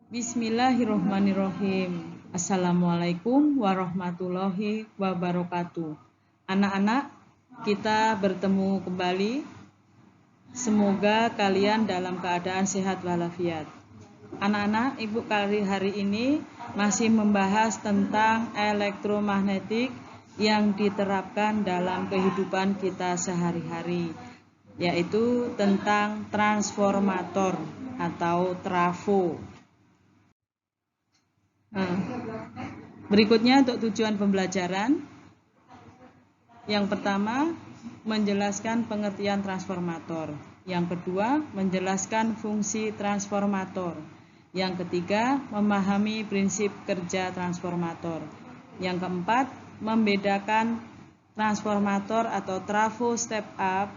Bismillahirrohmanirrohim. Assalamualaikum warahmatullahi wabarakatuh. Anak-anak, kita bertemu kembali. Semoga kalian dalam keadaan sehat walafiat. Anak-anak, ibu hari ini masih membahas tentang elektromagnetik yang diterapkan dalam kehidupan kita sehari-hari, yaitu tentang transformator atau trafo. Berikutnya untuk tujuan pembelajaran. Yang pertama, menjelaskan pengertian transformator. Yang kedua, menjelaskan fungsi transformator. Yang ketiga, memahami prinsip kerja transformator. Yang keempat, membedakan transformator atau trafo step up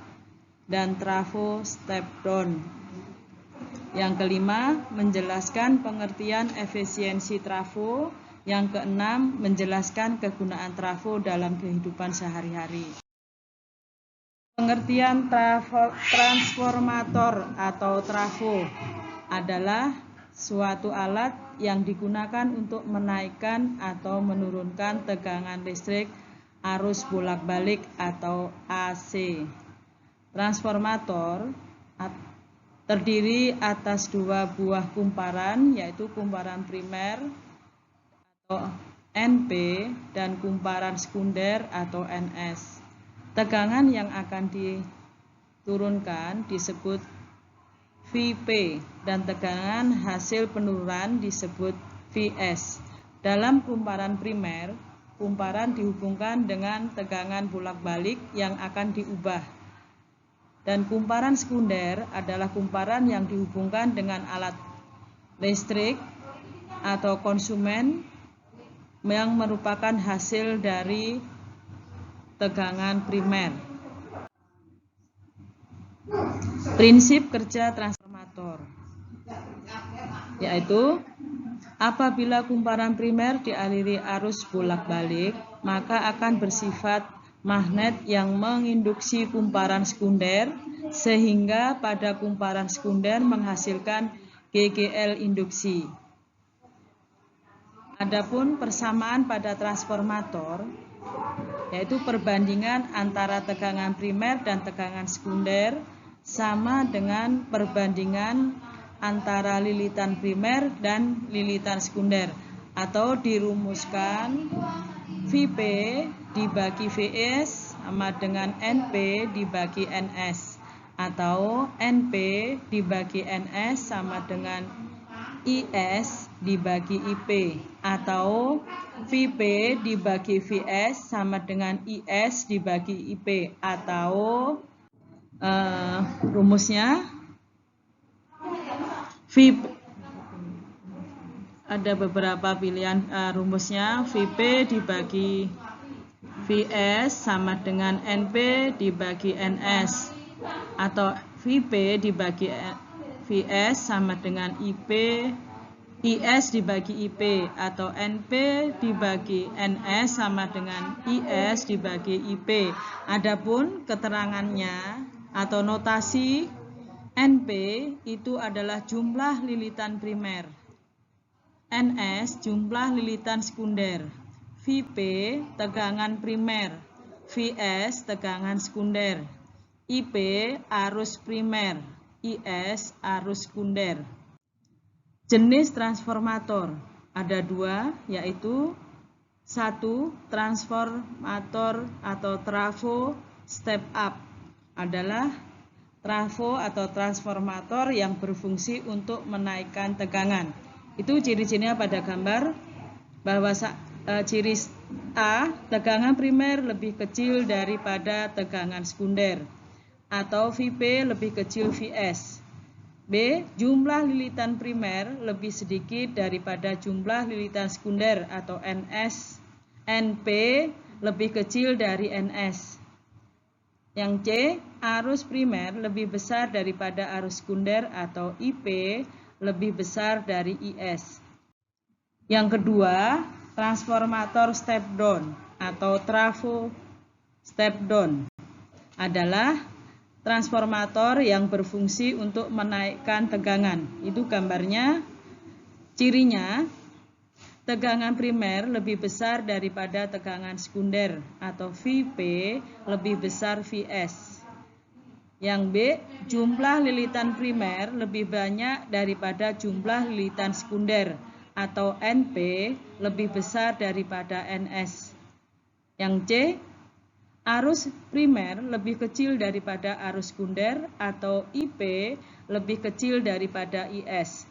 dan trafo step down. Yang kelima, menjelaskan pengertian efisiensi trafo. Yang keenam, menjelaskan kegunaan trafo dalam kehidupan sehari-hari. Pengertian transformator atau trafo adalah suatu alat yang digunakan untuk menaikkan atau menurunkan tegangan listrik arus bolak-balik atau AC. Transformator terdiri atas dua buah kumparan, yaitu kumparan primer atau NP dan kumparan sekunder atau NS. Tegangan yang akan diturunkan disebut Vp dan tegangan hasil penurunan disebut Vs. Dalam kumparan primer, kumparan dihubungkan dengan tegangan bolak-balik yang akan diubah. Dan kumparan sekunder adalah kumparan yang dihubungkan dengan alat listrik atau konsumen yang merupakan hasil dari tegangan primer. Prinsip kerja transformator yaitu apabila kumparan primer dialiri arus bolak-balik, maka akan bersifat magnet yang menginduksi kumparan sekunder sehingga pada kumparan sekunder menghasilkan GGL induksi. Adapun persamaan pada transformator yaitu perbandingan antara tegangan primer dan tegangan sekunder sama dengan perbandingan antara lilitan primer dan lilitan sekunder, atau dirumuskan Vp dibagi Vs sama dengan NP dibagi Ns, atau NP dibagi Ns sama dengan IS dibagi IP, atau Vp dibagi Vs sama dengan IS dibagi IP, atau rumusnya Vp ada beberapa pilihan rumusnya. Vp dibagi Vs sama dengan NP dibagi Ns, atau Vp dibagi Vs sama dengan IS dibagi IP, atau NP dibagi Ns sama dengan IS dibagi IP. Adapun keterangannya atau notasi NP itu adalah jumlah lilitan primer, NS jumlah lilitan sekunder, Vp tegangan primer, Vs tegangan sekunder, IP arus primer, IS arus sekunder. Jenis transformator ada dua, yaitu satu, transformator atau trafo step up adalah trafo atau transformator yang berfungsi untuk menaikkan tegangan. Itu ciri-cirinya pada gambar, bahwa ciri A, tegangan primer lebih kecil daripada tegangan sekunder, atau Vp lebih kecil Vs. B, jumlah lilitan primer lebih sedikit daripada jumlah lilitan sekunder, atau NS. NP lebih kecil dari NS. Yang C, arus primer lebih besar daripada arus sekunder, atau IP lebih besar dari IS. Yang kedua, transformator step down atau trafo step down adalah transformator yang berfungsi untuk menaikkan tegangan. Itu gambarnya. C Cirinya, tegangan primer lebih besar daripada tegangan sekunder atau Vp lebih besar Vs. Yang B, jumlah lilitan primer lebih banyak daripada jumlah lilitan sekunder atau Np lebih besar daripada Ns. Yang C, arus primer lebih kecil daripada arus sekunder atau Ip lebih kecil daripada Is.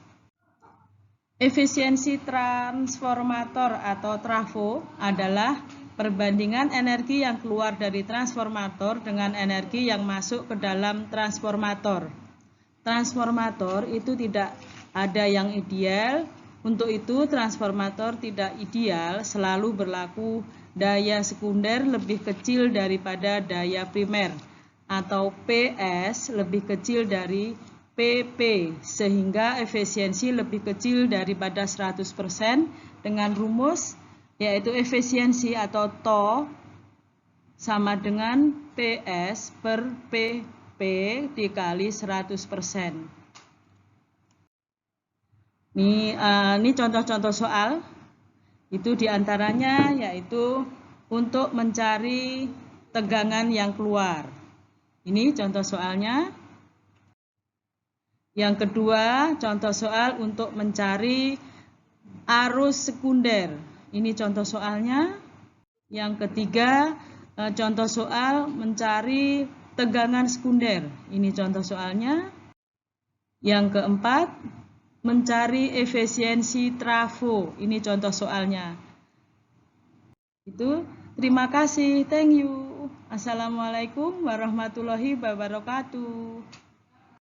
Efisiensi transformator atau trafo adalah perbandingan energi yang keluar dari transformator dengan energi yang masuk ke dalam transformator. Transformator itu tidak ada yang ideal. Untuk itu, transformator tidak ideal selalu berlaku daya sekunder lebih kecil daripada daya primer atau PS lebih kecil dari PP sehingga efisiensi lebih kecil daripada 100% dengan rumus yaitu efisiensi atau TO sama dengan PS per PP dikali 100%. Ini contoh-contoh soal, itu diantaranya yaitu untuk mencari tegangan yang keluar. Ini contoh soalnya. Yang kedua, contoh soal untuk mencari arus sekunder. Ini contoh soalnya. Yang ketiga, contoh soal mencari tegangan sekunder. Ini contoh soalnya. Yang keempat, mencari efisiensi trafo. Ini contoh soalnya. Itu. Terima kasih. Thank you. Assalamualaikum warahmatullahi wabarakatuh.